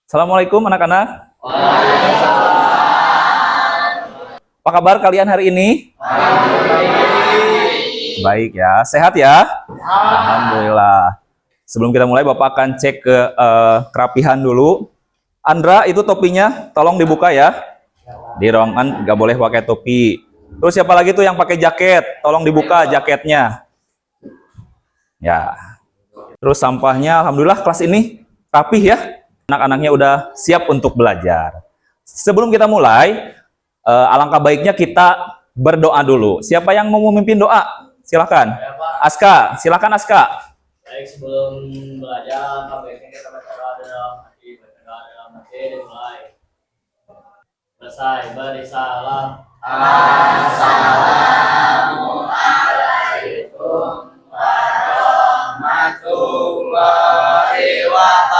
Assalamualaikum anak-anak. Apa kabar kalian hari ini? Baik ya, sehat ya? Alhamdulillah. Sebelum kita mulai, Bapak akan cek ke kerapihan dulu. Andra, itu topinya tolong dibuka ya. Di ruangan nggak boleh pakai topi. Terus siapa lagi tuh yang pakai jaket? Tolong dibuka jaketnya. Ya. Terus sampahnya, alhamdulillah kelas ini rapih ya. Anak-anaknya udah siap untuk belajar. Sebelum kita mulai, alangkah baiknya kita berdoa dulu. Siapa yang mau memimpin doa? Silakan. Aska, silakan Aska. Baik, sebelum belajar, baiknya kita baca doa dalam hati, dimulai. Selesai, beri salam. Assalamualaikum warahmatullahi wabarakatuh.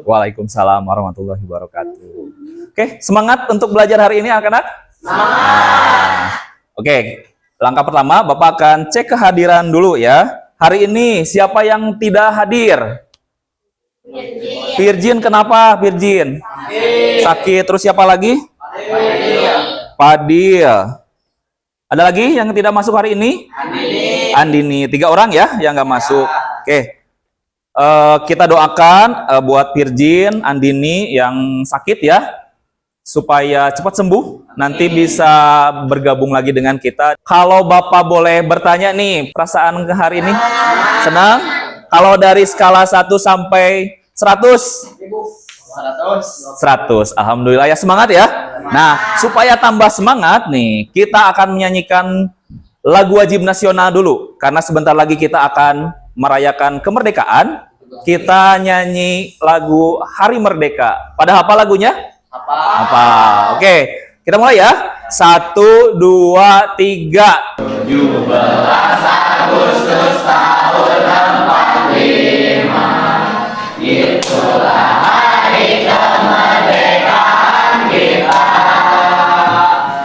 Waalaikumsalam warahmatullahi wabarakatuh. Oke, semangat untuk belajar hari ini anak-anak? Semangat. Oke, langkah pertama Bapak akan cek kehadiran dulu ya. Hari ini siapa yang tidak hadir? Virgin, kenapa Virgin? Sakit. Terus siapa lagi? Padil. Ada lagi yang tidak masuk hari ini? Andini. 3 orang ya yang nggak masuk. Oke. Kita doakan buat Virgin, Andini yang sakit ya, supaya cepat sembuh, nanti bisa bergabung lagi dengan kita. Kalau Bapak boleh bertanya nih, perasaan ke hari ini? Senang? Kalau dari skala 1 sampai 100? 100. Alhamdulillah ya, semangat ya. Nah, supaya tambah semangat nih, kita akan menyanyikan lagu wajib nasional dulu. Karena sebentar lagi kita akan merayakan kemerdekaan. Kita nyanyi lagu Hari Merdeka. Pada apa lagunya? Apa? Oke, kita mulai ya. 1, 2, 3. 17 Agustus tahun 45, itulah hari kemerdekaan kita.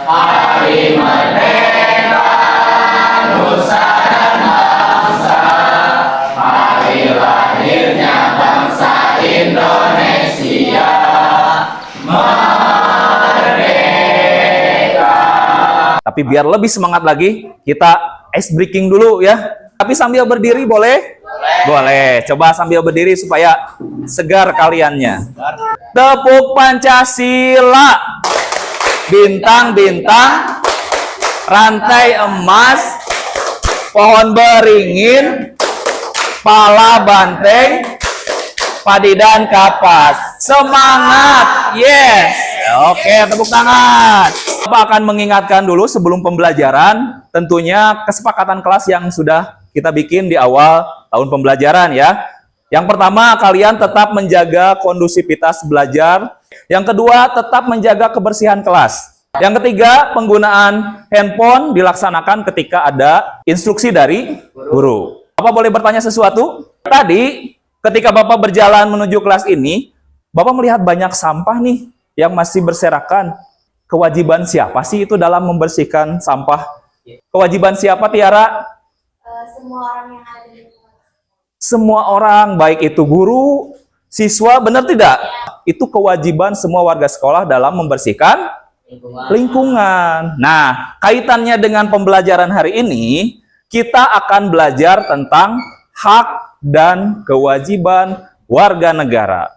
Hari merdeka nusa dan bangsa, hari lahirnya bangsa Indonesia. Tapi biar lebih semangat lagi, kita ice breaking dulu ya. Tapi sambil berdiri boleh? Boleh. Coba sambil berdiri supaya segar kaliannya. Tepuk Pancasila. Bintang-bintang, rantai emas, pohon beringin, pala banteng, padi dan kapas. Semangat. Yes. Oke, tepuk tangan. Bapak akan mengingatkan dulu sebelum pembelajaran, tentunya kesepakatan kelas yang sudah kita bikin di awal tahun pembelajaran ya. Yang pertama, kalian tetap menjaga kondusivitas belajar. Yang kedua, tetap menjaga kebersihan kelas. Yang ketiga, penggunaan handphone dilaksanakan ketika ada instruksi dari guru. Bapak boleh bertanya sesuatu? Tadi, ketika Bapak berjalan menuju kelas ini, Bapak melihat banyak sampah nih yang masih berserakan. Kewajiban siapa sih itu dalam membersihkan sampah? Kewajiban siapa, Tiara? Semua orang yang ada di lingkungan. Semua orang, baik itu guru, siswa, benar tidak? Itu kewajiban semua warga sekolah dalam membersihkan lingkungan. Nah, kaitannya dengan pembelajaran hari ini, kita akan belajar tentang hak dan kewajiban warga negara.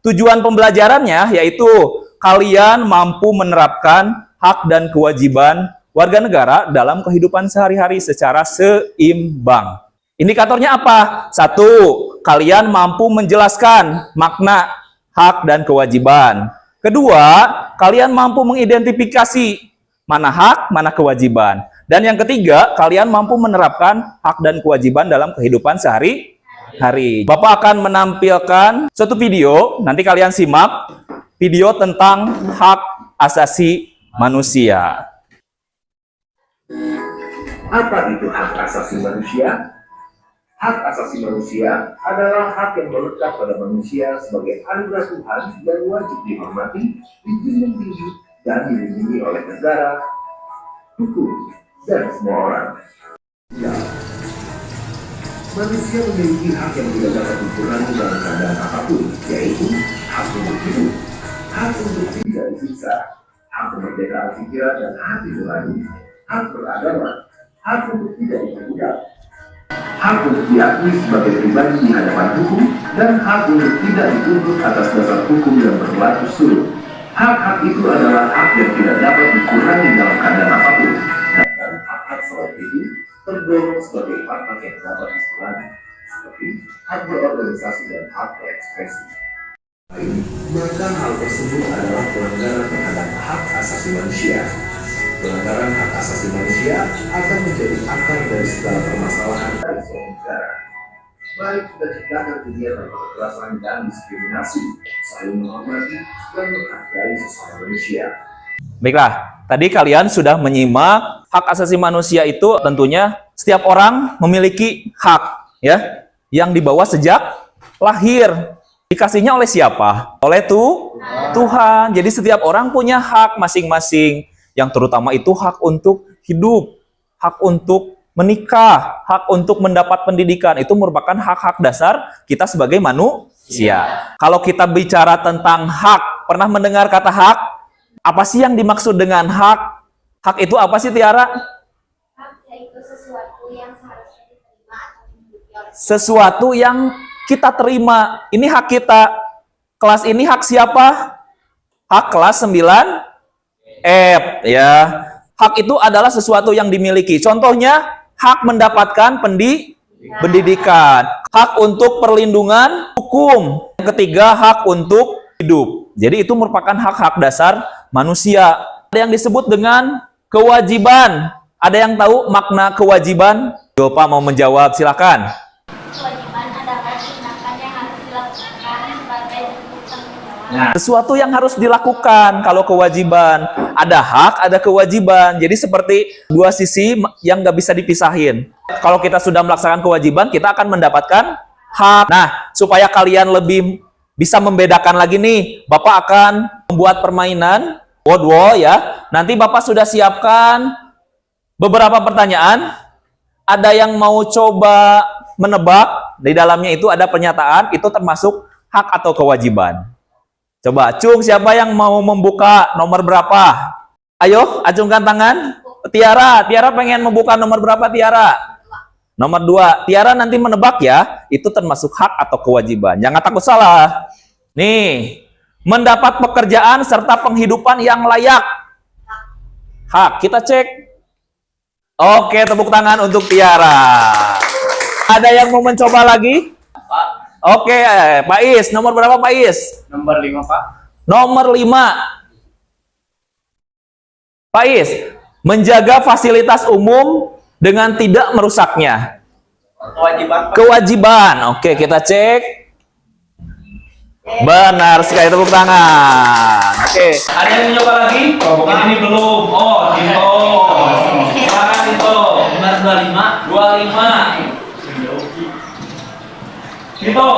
Tujuan pembelajarannya yaitu kalian mampu menerapkan hak dan kewajiban warga negara dalam kehidupan sehari-hari secara seimbang. Indikatornya apa? 1, kalian mampu menjelaskan makna hak dan kewajiban. Kedua, kalian mampu mengidentifikasi mana hak, mana kewajiban. Dan yang ketiga, kalian mampu menerapkan hak dan kewajiban dalam kehidupan sehari-hari. Bapak akan menampilkan suatu video, nanti kalian simak. Video tentang hak asasi manusia. Apa itu hak asasi manusia? Hak asasi manusia adalah hak yang melekat pada manusia sebagai anugerah Tuhan dan wajib dihormati, dijunjung tinggi, dan dilindungi oleh negara, hukum, dan semua orang. Ya. Manusia memiliki hak yang tidak dapat dikurangi dalam keadaan apapun, yaitu hak untuk tidak disiksa, hak kemerdekaan pikiran dan hati nurani, hak beragama, hak untuk tidak diperbudak, hak untuk diakui sebagai pribadi di hadapan hukum, dan hak untuk tidak dituntut atas dasar hukum yang berlaku surut. Hak-hak itu adalah hak yang tidak dapat dikurangi dalam keadaan apapun, dan hak-hak selain itu tergolong sebagai hak-hak yang dapat dikurangi, seperti hak berorganisasi dan hak berekspresi. Maka hal tersebut adalah pelanggaran terhadap hak asasi manusia. Pelanggaran hak asasi manusia akan menjadi akar dari segala permasalahan dari suatu negara. Baik kita ciptakan kegiatan kekerasan dan diskriminasi, saling menghormati dan menghargai sesama manusia. Baiklah, tadi kalian sudah menyimak hak asasi manusia itu tentunya setiap orang memiliki hak ya yang dibawa sejak lahir. Dikasihnya oleh siapa? Oleh Tuhan. Jadi setiap orang punya hak masing-masing, yang terutama itu hak untuk hidup, hak untuk menikah, hak untuk mendapat pendidikan. Itu merupakan hak-hak dasar kita sebagai manusia. Kalau kita bicara tentang hak, pernah mendengar kata hak? Apa sih yang dimaksud dengan hak? Hak itu apa sih, Tiara? Hak yaitu sesuatu yang seharusnya diterima atau dimiliki oleh Sesuatu yang kita terima. Ini hak kita. Kelas ini hak siapa? Hak kelas 9F ya. Hak itu adalah sesuatu yang dimiliki. Contohnya hak mendapatkan pendidikan, hak untuk perlindungan hukum. Yang ketiga, hak untuk hidup. Jadi itu merupakan hak-hak dasar manusia. Ada yang disebut dengan kewajiban. Ada yang tahu makna kewajiban? Bapak mau menjawab, silakan. kewajiban adalah tindakan yang harus dilakukan sebagai bentuk tanggung jawab. Nah, sesuatu yang harus dilakukan. Kalau kewajiban, ada hak, ada kewajiban. Jadi seperti dua sisi yang nggak bisa dipisahin. Kalau kita sudah melaksanakan kewajiban, kita akan mendapatkan hak. Nah, supaya kalian lebih bisa membedakan lagi nih, Bapak akan membuat permainan word wall ya. Nanti Bapak sudah siapkan beberapa pertanyaan. Ada yang mau coba menebak? Di dalamnya itu ada pernyataan, itu termasuk hak atau kewajiban. Coba, Cung, siapa yang mau membuka nomor berapa? Ayo, acungkan tangan. Tiara pengen membuka nomor berapa, Tiara? Nomor 2. Tiara nanti menebak ya, itu termasuk hak atau kewajiban. Jangan takut salah. Nih, mendapat pekerjaan serta penghidupan yang layak. Hak, kita cek. Oke, tepuk tangan untuk Tiara. Ada yang mau mencoba lagi? Pak, Oke, Pak Is, nomor berapa Pak Is? nomor 5 Pak. Nomor 5. Pak Is, menjaga fasilitas umum dengan tidak merusaknya. Kewajiban Pak. Kewajiban. Oke, kita cek. Benar sekali, tepuk tangan. Oke, ada yang mencoba lagi? Ini belum. Oh, Dito. Silakan Dito. Nomor 25. 25. Dito,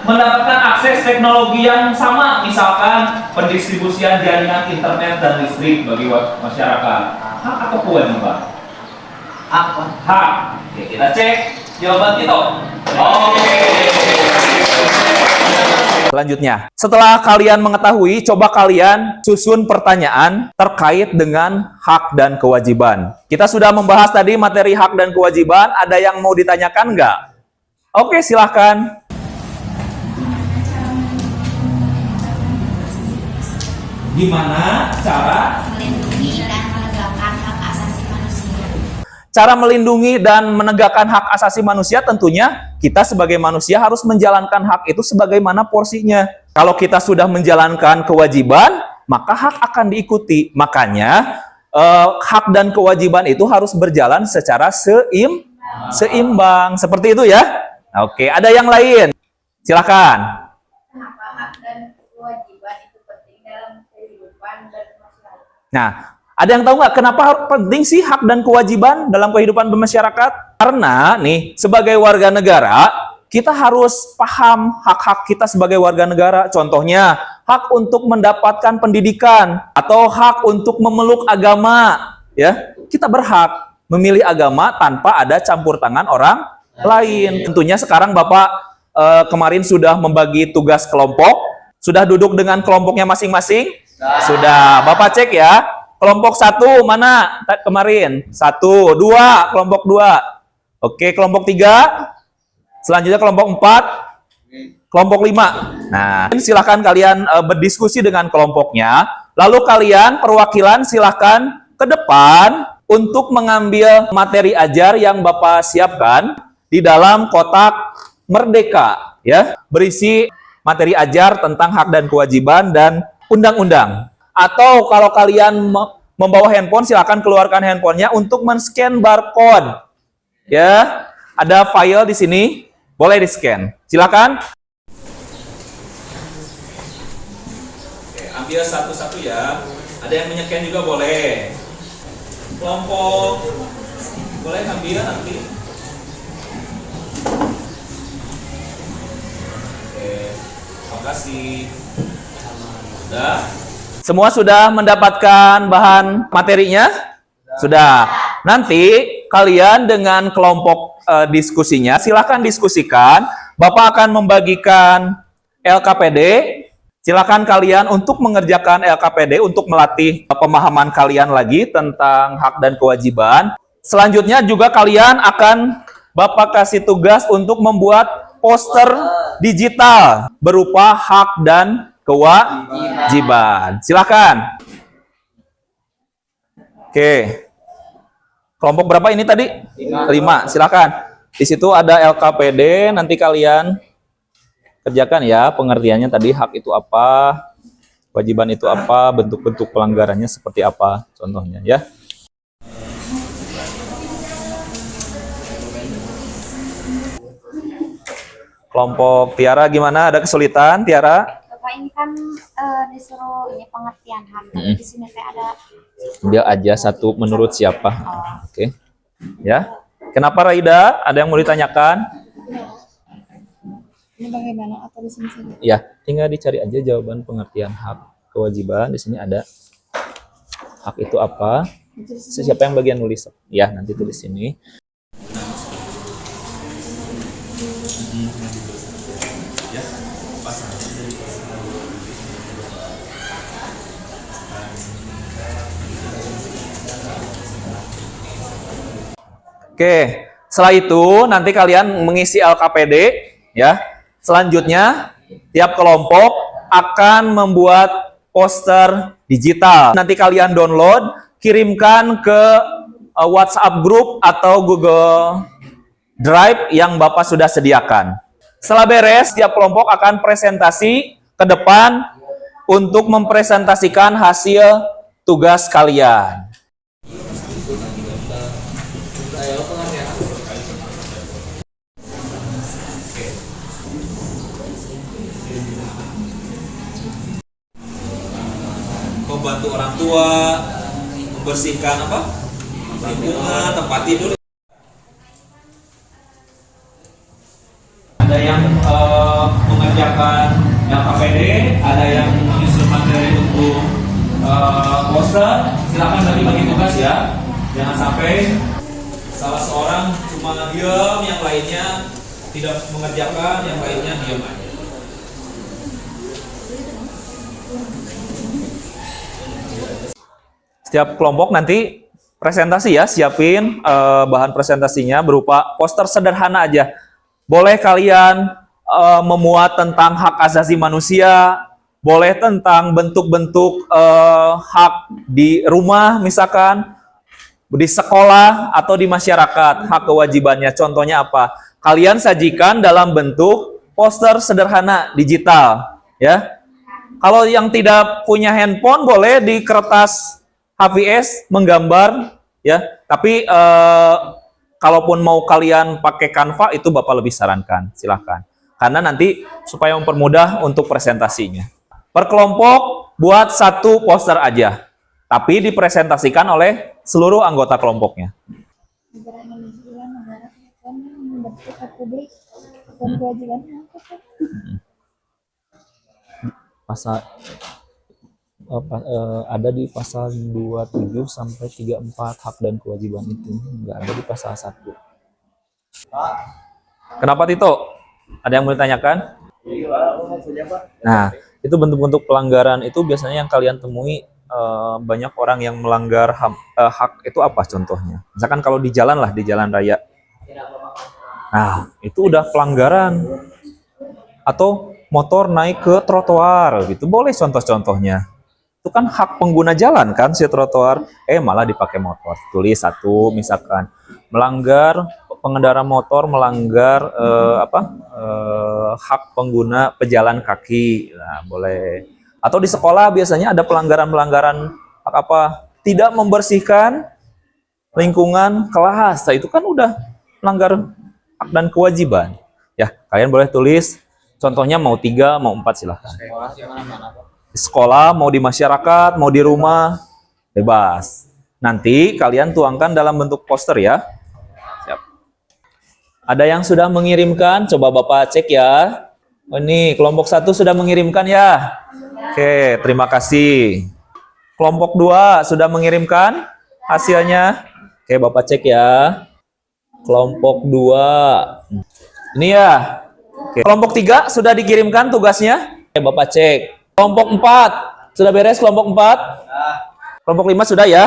mendapatkan akses teknologi yang sama, misalkan pendistribusian jaringan internet dan listrik bagi masyarakat. Hak atau kewajiban? Hak Pak. Hak. Oke, kita cek jawaban Tito. Oke. Selanjutnya, setelah kalian mengetahui, coba kalian susun pertanyaan terkait dengan hak dan kewajiban. Kita sudah membahas tadi materi hak dan kewajiban. Ada yang mau ditanyakan nggak? Oke, silahkan. Gimana cara Melindungi dan menegakkan hak asasi manusia. cara melindungi dan menegakkan hak asasi manusia? Tentunya kita sebagai manusia harus menjalankan hak itu sebagaimana porsinya. Kalau kita sudah menjalankan kewajiban, maka hak akan diikuti. Makanya hak dan kewajiban itu harus berjalan secara seimbang. Seperti itu ya. Oke, ada yang lain? Silakan. Kenapa hak dan kewajiban itu penting dalam kehidupan bermasyarakat? Nah, ada yang tahu nggak kenapa penting sih hak dan kewajiban dalam kehidupan bermasyarakat? Karena nih, sebagai warga negara, kita harus paham hak-hak kita sebagai warga negara. Contohnya, hak untuk mendapatkan pendidikan atau hak untuk memeluk agama. Ya, kita berhak memilih agama tanpa ada campur tangan orang lain. Tentunya sekarang Bapak kemarin sudah membagi tugas kelompok. Sudah duduk dengan kelompoknya masing-masing? Sudah. Bapak cek ya. Kelompok 1 mana kemarin? 1, 2, kelompok 2. Oke, kelompok 3. Selanjutnya kelompok 4. Kelompok 5. Nah, silahkan kalian berdiskusi dengan kelompoknya. Lalu kalian perwakilan silahkan ke depan untuk mengambil materi ajar yang Bapak siapkan di dalam kotak Merdeka, ya, berisi materi ajar tentang hak dan kewajiban dan undang-undang. Atau kalau kalian membawa handphone, silakan keluarkan handphonenya untuk men-scan barcode. Ya, ada file di sini, boleh di-scan. Silakan. Oke, ambil satu-satu ya. Ada yang menyekan juga boleh. Kelompok boleh ambil nanti. Kasih. Sudah. Semua sudah mendapatkan bahan materinya? Sudah. Nanti kalian dengan kelompok diskusinya silahkan diskusikan. Bapak akan membagikan LKPD. Silakan kalian untuk mengerjakan LKPD untuk melatih pemahaman kalian lagi tentang hak dan kewajiban. Selanjutnya juga kalian akan Bapak kasih tugas untuk membuat poster digital berupa hak dan kewajiban. Silakan. Oke. Kelompok berapa ini tadi? 5. Silakan. Di situ ada LKPD, nanti kalian kerjakan ya pengertiannya tadi, hak itu apa, kewajiban itu apa, bentuk-bentuk pelanggarannya seperti apa contohnya ya. Kelompok Tiara gimana? Ada kesulitan, Tiara? Bapak ini kan disuruh ini pengertian hak. Di sini kayak ada. Ambil aja satu menurut siapa. Oke. Ya. Kenapa Raida? Ada yang mau ditanyakan? Ini bagaimana atau di sini saja? Ya, tinggal dicari aja jawaban pengertian hak kewajiban. Di sini ada hak itu apa? Siapa yang bagian nulis? Ya, nanti tulis sini. Oke, setelah itu nanti kalian mengisi LKPD ya. Selanjutnya tiap kelompok akan membuat poster digital. Nanti kalian download, kirimkan ke WhatsApp group atau Google Drive yang Bapak sudah sediakan. Setelah beres, tiap kelompok akan presentasi ke depan untuk mempresentasikan hasil tugas kalian. Membantu orang tua, membersihkan apa? Lingkungan, tempat tidur. Ada yang mengerjakan LKPD, ada yang menyusun materi untuk poster. Silakan bagi-bagi tugas ya. Jangan sampai salah seorang cuma diam, yang lainnya tidak mengerjakan, yang lainnya diam aja. Setiap kelompok nanti presentasi ya, siapin bahan presentasinya berupa poster sederhana aja. Boleh kalian memuat tentang hak asasi manusia, boleh tentang bentuk-bentuk hak di rumah misalkan, di sekolah atau di masyarakat, hak kewajibannya. Contohnya apa? Kalian sajikan dalam bentuk poster sederhana digital ya. Kalau yang tidak punya handphone boleh di kertas HVS menggambar ya, tapi kalaupun mau kalian pakai Canva itu Bapak lebih sarankan, silahkan. Karena nanti supaya mempermudah untuk presentasinya. Per kelompok buat satu poster aja, tapi dipresentasikan oleh seluruh anggota kelompoknya. Pasal ada di pasal 27 sampai 34 hak dan kewajiban itu, nggak ada di pasal 1. Kenapa Tito? Ada yang mau ditanyakan? Nah, Itu bentuk-bentuk pelanggaran itu biasanya yang kalian temui, banyak orang yang melanggar hak itu apa contohnya? Misalkan kalau di jalan lah, di jalan raya. Nah, itu udah pelanggaran. Atau motor naik ke trotoar gitu. Boleh contoh-contohnya. Itu kan hak pengguna jalan kan si trotoar, malah dipakai motor. Tulis satu misalkan melanggar, pengendara motor melanggar hak pengguna pejalan kaki. Nah, boleh. Atau di sekolah biasanya ada pelanggaran-pelanggaran hak apa? Tidak membersihkan lingkungan kelas. Nah, itu kan udah melanggar hak dan kewajiban. Ya, kalian boleh tulis contohnya mau 3, mau 4 silahkan. Di sekolah, mau di masyarakat, mau di rumah, bebas. Nanti kalian tuangkan dalam bentuk poster ya. Siap. Ada yang sudah mengirimkan? Coba Bapak cek ya. Oh, ini kelompok 1 sudah mengirimkan ya. Oke, terima kasih. Kelompok 2 sudah mengirimkan hasilnya. Oke, Bapak cek ya. Kelompok 2. Ini ya. Oke. Kelompok 3 sudah dikirimkan tugasnya. Oke, Bapak cek. Kelompok 4 sudah beres kelompok 4? Kelompok 5 sudah ya?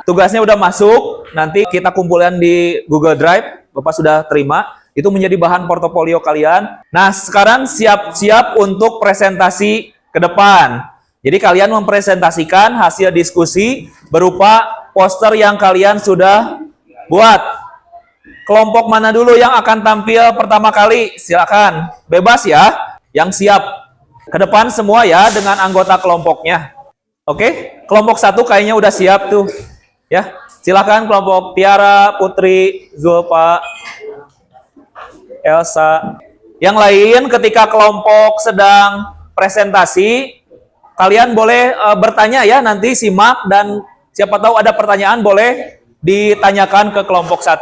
Tugasnya udah masuk. Nanti kita kumpulkan di Google Drive. Bapak sudah terima. Itu menjadi bahan portofolio kalian. Nah, sekarang siap-siap untuk presentasi ke depan. Jadi kalian mempresentasikan hasil diskusi berupa poster yang kalian sudah buat. Kelompok mana dulu yang akan tampil pertama kali? Silakan, bebas ya. Yang siap ke depan semua ya dengan anggota kelompoknya. Oke, kelompok 1 kayaknya udah siap tuh. Ya, silakan kelompok Tiara, Putri, Zulfa, Elsa. Yang lain ketika kelompok sedang presentasi, kalian boleh bertanya ya, nanti simak dan siapa tahu ada pertanyaan boleh ditanyakan ke kelompok 1.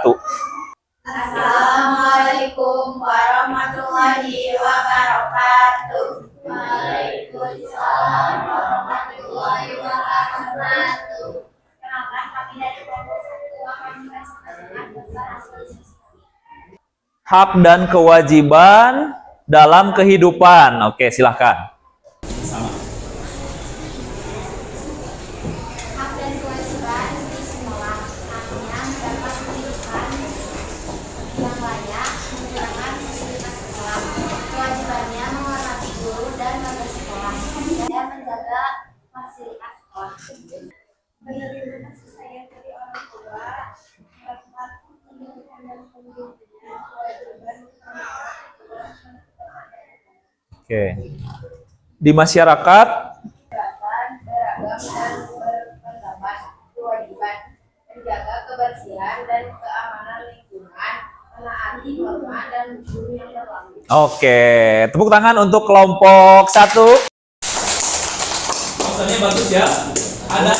Assalamualaikum warahmatullahi wabarakatuh. Waalaikumsalam warahmatullahi wabarakatuh. Kenalkan, kami dari kelompok 1 akan mempresentasikan tentang hasil diskusi. Hak dan kewajiban dalam kehidupan. Oke, silahkan. Hak dan kewajiban di sekolah. Haknya mendapat pendidikan yang layak, menggunakan fasilitas sekolah. Kewajibannya menghormati guru dan warga sekolah dan menjaga fasilitas sekolah. Menerima kasih sayang dari orang tua, mendapat pendidikan dan pembinaan. Oke. Di masyarakat Beragam dan berpendapat, kewajiban menjaga kebersihan dan keamanan lingkungan, menaati norma dan hukum yang berlaku. Oke, tepuk tangan untuk kelompok 1. Posternya bagus ya. Ada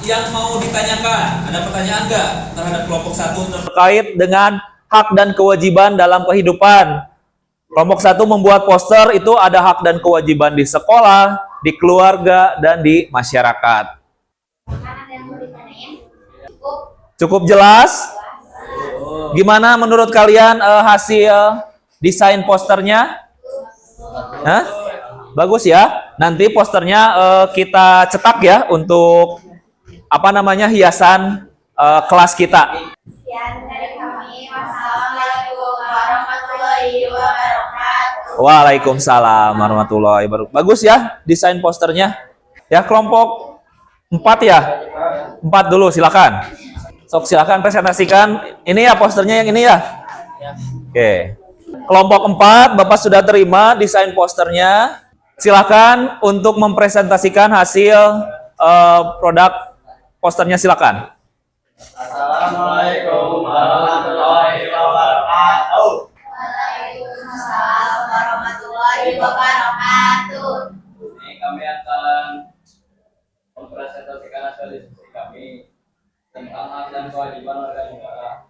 yang mau ditanyakan? Ada pertanyaan nggak terhadap kelompok 1 terkait dengan hak dan kewajiban dalam kehidupan? Kelompok 1 membuat poster itu ada hak dan kewajiban di sekolah, di keluarga, dan di masyarakat. Kan ada yang mau ditanyain? Cukup jelas? Gimana menurut kalian hasil desain posternya? Hah? Bagus ya. Nanti posternya kita cetak ya untuk hiasan kelas kita. Sekian dari kami. Wassalamualaikum warahmatullahi wabarakatuh. Waalaikumsalam warahmatullahi wabarakatuh. Bagus ya desain posternya. Ya, kelompok 4 ya. 4 dulu silakan. Sok silakan presentasikan. Ini ya posternya yang ini ya. Oke. Kelompok 4 Bapak sudah terima desain posternya. Silakan untuk mempresentasikan hasil produk posternya, silakan. Assalamualaikum warahmatullahi wabarakatuh. Waalaikumsalam warahmatullahi wabarakatuh. Ini kami akan mempresentasikan hasil diskusi kami tentang hak dan kewajiban warga negara,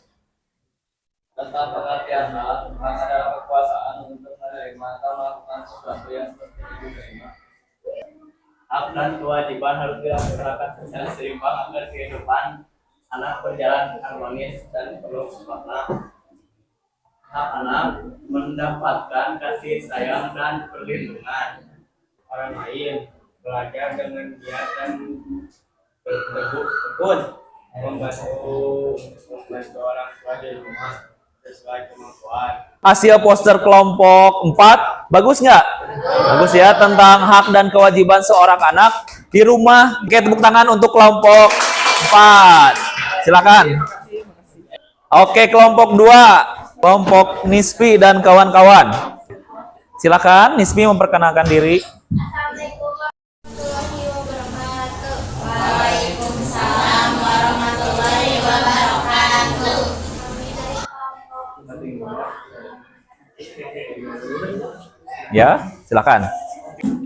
tentang pengertian hak adalah kekuasaan untuk menerima atau melakukan sesuatu yang seperti diterima. Hak dan kewajiban harus dilaksanakan secara seimbang agar kehidupan anak berjalan harmonis dan penuh makna. Hak anak mendapatkan kasih sayang dan perlindungan. orang lain, belajar dengan giat dan bertekun, membantu orang tua di rumah sesuai kemampuan. Hasil poster kelompok 4 bagus nggak? Bagus ya, tentang hak dan kewajiban seorang anak di rumah. Oke, tepuk tangan untuk kelompok 4. Silakan. Oke, kelompok 2, kelompok Nispi dan kawan-kawan. Silakan, Nispi memperkenalkan diri. Assalamualaikum warahmatullahi wabarakatuh. Waalaikumsalam warahmatullahi wabarakatuh. Kami dari kelompok Ya, silakan.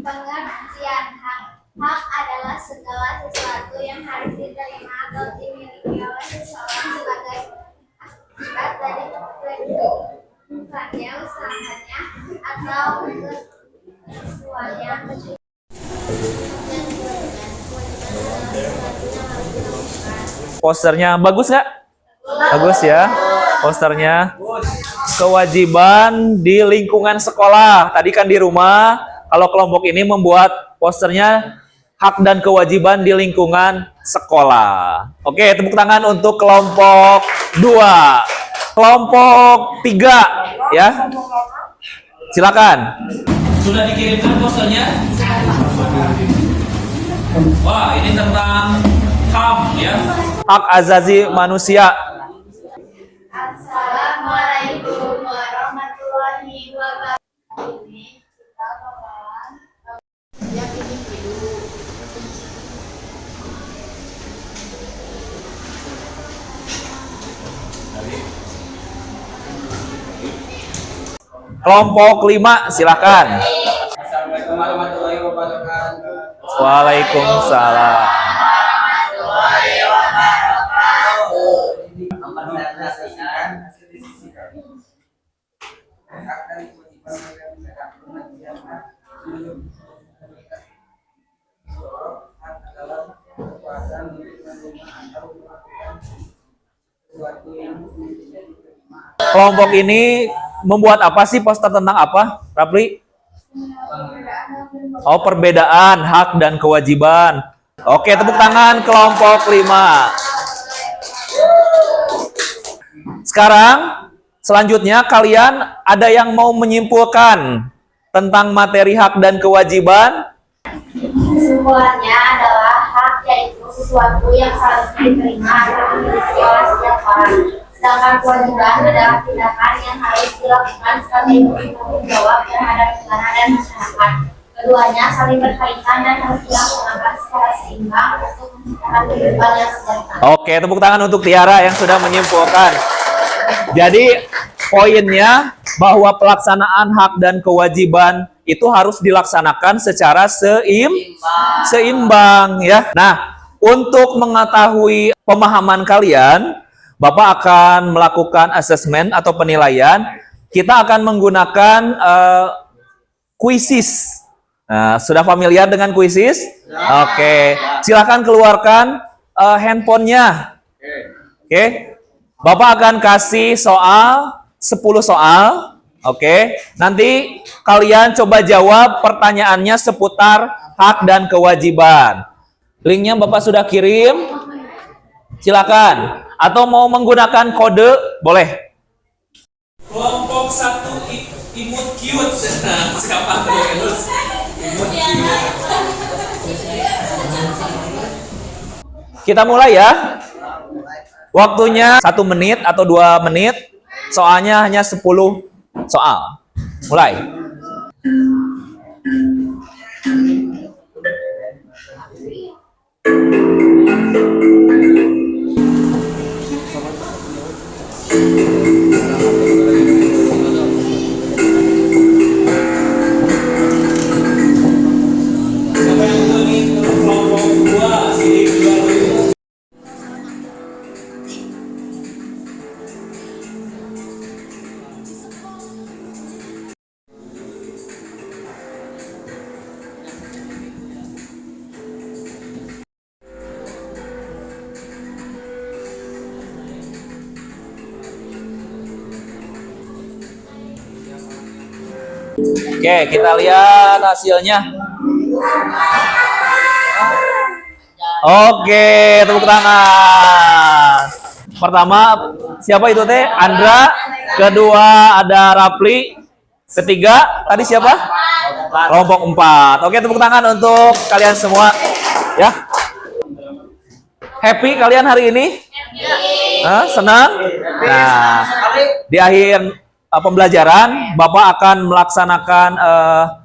pengertian hak. Hak adalah segala sesuatu yang harus diterima atau dimiliki oleh seseorang sebagai akibat dari bukannya usahanya atau kesesuaian. Posternya bagus nggak? Bagus ya, posternya. Kewajiban di lingkungan sekolah. Tadi kan di rumah, kalau kelompok ini membuat posternya hak dan kewajiban di lingkungan sekolah. Oke, tepuk tangan untuk kelompok 2. Kelompok 3, ya. Silakan. Sudah dikirimkan posternya? Wah, ini tentang HAM ya. Hak asasi manusia. Assalamualaikum warahmatullahi wabarakatuh. Ini kita bakalan yang individu. Kelompok 5, silakan. Assalamualaikum warahmatullahi wabarakatuh. Waalaikumsalam. Kelompok ini membuat apa sih, poster tentang apa, Rapli? Oh, perbedaan hak dan kewajiban. Oke, tepuk tangan kelompok 5. Sekarang, selanjutnya kalian ada yang mau menyimpulkan tentang materi hak dan kewajiban? Kesimpulannya adalah hak yaitu sesuatu yang seharusnya diterima atau dimiliki oleh setiap orang. Sedangkan kewajiban adalah tindakan yang harus dilakukan sebagai bentuk tanggung jawab terhadap negara dan masyarakat. Keduanya saling berkaitan dan harus dilaksanakan secara seimbang untuk menciptakan kehidupan yang sejahtera. Oke, tepuk tangan untuk Tiara yang sudah menyimpulkan. Jadi, poinnya bahwa pelaksanaan hak dan kewajiban itu harus dilaksanakan secara seimbang ya. Nah, untuk mengetahui pemahaman kalian, Bapak akan melakukan asesmen atau penilaian. Kita akan menggunakan kuisis. Nah, sudah familiar dengan kuisis? Oke, silakan keluarkan handphonenya. Oke, Bapak akan kasih soal 10 soal. Oke, nanti kalian coba jawab pertanyaannya seputar hak dan kewajiban. Linknya Bapak sudah kirim. Silakan. Atau mau menggunakan kode, boleh. Kelompok 1 imut cute. Siapa tuh? Kita mulai ya. Waktunya 1 menit atau 2 menit. Soalnya hanya 10 soal. Mulai. Oke, kita lihat hasilnya. Oke, tepuk tangan. Pertama, siapa itu teh? Andra. Kedua ada Rapli. Ketiga, tadi siapa? Kelompok 4. Oke, tepuk tangan untuk kalian semua. Ya. Happy kalian hari ini? Hah, senang? Nah, di akhir pembelajaran, Bapak akan melaksanakan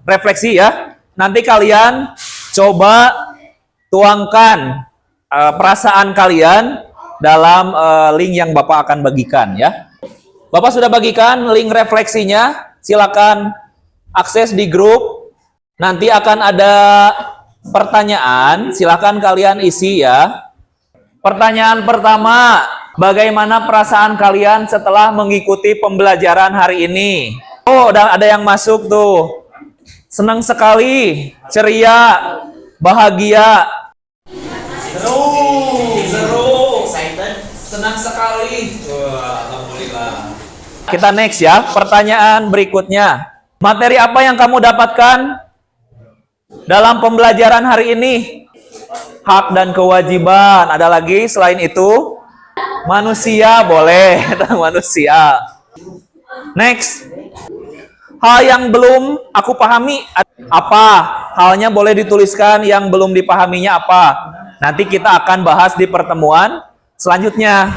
refleksi ya. Nanti kalian coba tuangkan perasaan kalian dalam link yang Bapak akan bagikan ya. Bapak sudah bagikan link refleksinya, silakan akses di grup. Nanti akan ada pertanyaan, silakan kalian isi ya. Pertanyaan pertama, bagaimana perasaan kalian setelah mengikuti pembelajaran hari ini? Oh, udah ada yang masuk tuh. Senang sekali, ceria, bahagia. Seru, senang sekali. Wah, alhamdulillah. Kita next ya, pertanyaan berikutnya. Materi apa yang kamu dapatkan dalam pembelajaran hari ini? Hak dan kewajiban. Ada lagi selain itu? Manusia, boleh. Manusia. Next. Hal yang belum aku pahami apa? Halnya boleh dituliskan, yang belum dipahaminya apa? Nanti kita akan bahas di pertemuan selanjutnya.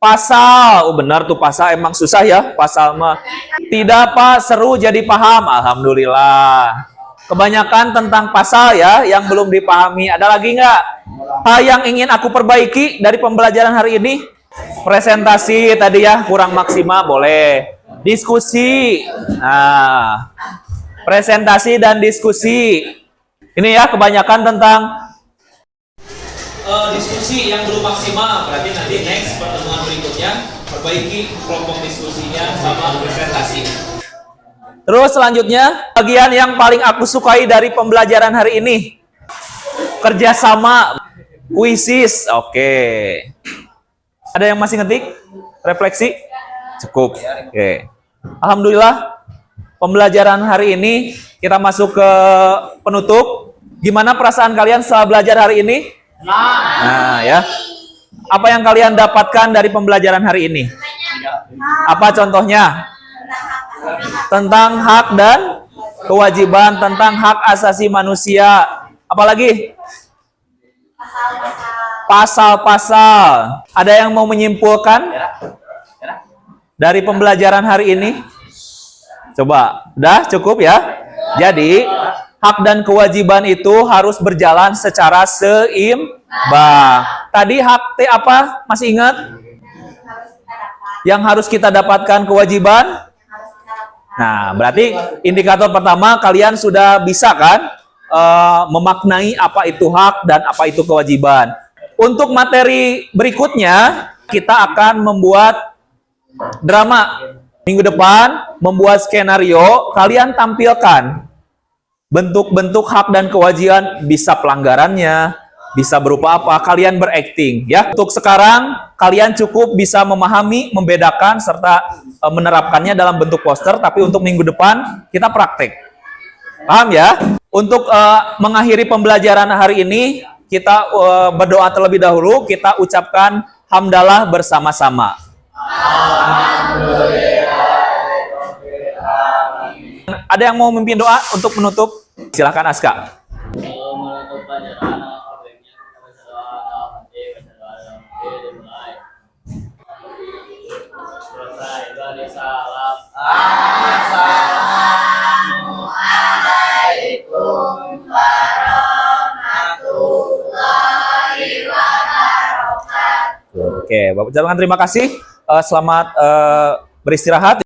Pasal, oh benar tuh pasal emang susah ya, pasal mah. Tidak Pak, seru jadi paham. Alhamdulillah. Kebanyakan tentang pasal ya, yang belum dipahami. Ada lagi nggak? Hal yang ingin aku perbaiki dari pembelajaran hari ini? Presentasi tadi ya, kurang maksimal, boleh. Diskusi. Nah, presentasi dan diskusi. Ini ya, kebanyakan tentang diskusi yang belum maksimal. Berarti nanti next pertemuan berikutnya perbaiki kelompok diskusinya sama presentasi. Terus selanjutnya bagian yang paling aku sukai dari pembelajaran hari ini, kerjasama, kuisis. Oke. Ada yang masih ngetik? Refleksi? Cukup. Oke. Alhamdulillah pembelajaran hari ini kita masuk ke penutup. Gimana perasaan kalian setelah belajar hari ini? Nah ya, apa yang kalian dapatkan dari pembelajaran hari ini? Apa contohnya? Tentang hak dan kewajiban, tentang hak asasi manusia. Apalagi? Pasal-pasal. Ada yang mau menyimpulkan dari pembelajaran hari ini? Coba, udah cukup ya? Jadi hak dan kewajiban itu harus berjalan secara seimbang. Tadi hak T apa? Masih ingat? Yang harus kita dapatkan kewajiban? Nah, berarti indikator pertama kalian sudah bisa kan memaknai apa itu hak dan apa itu kewajiban. Untuk materi berikutnya, kita akan membuat drama. Minggu depan, membuat skenario, kalian tampilkan bentuk-bentuk hak dan kewajiban, bisa pelanggarannya, bisa berupa apa, kalian berakting ya. Untuk sekarang kalian cukup bisa memahami, membedakan serta menerapkannya dalam bentuk poster, tapi untuk minggu depan kita praktek. Paham ya? Untuk mengakhiri pembelajaran hari ini, kita berdoa terlebih dahulu, kita ucapkan hamdalah bersama-sama. Ada yang mau memimpin doa untuk menutup? Silahkan Aska. Menutup pelajaran baiknya kita baca doa dimulai. Selesai dari salam. Assalamualaikum warahmatullahi wabarakatuh. Oke, Bapak ucapkan terima kasih. Selamat beristirahat.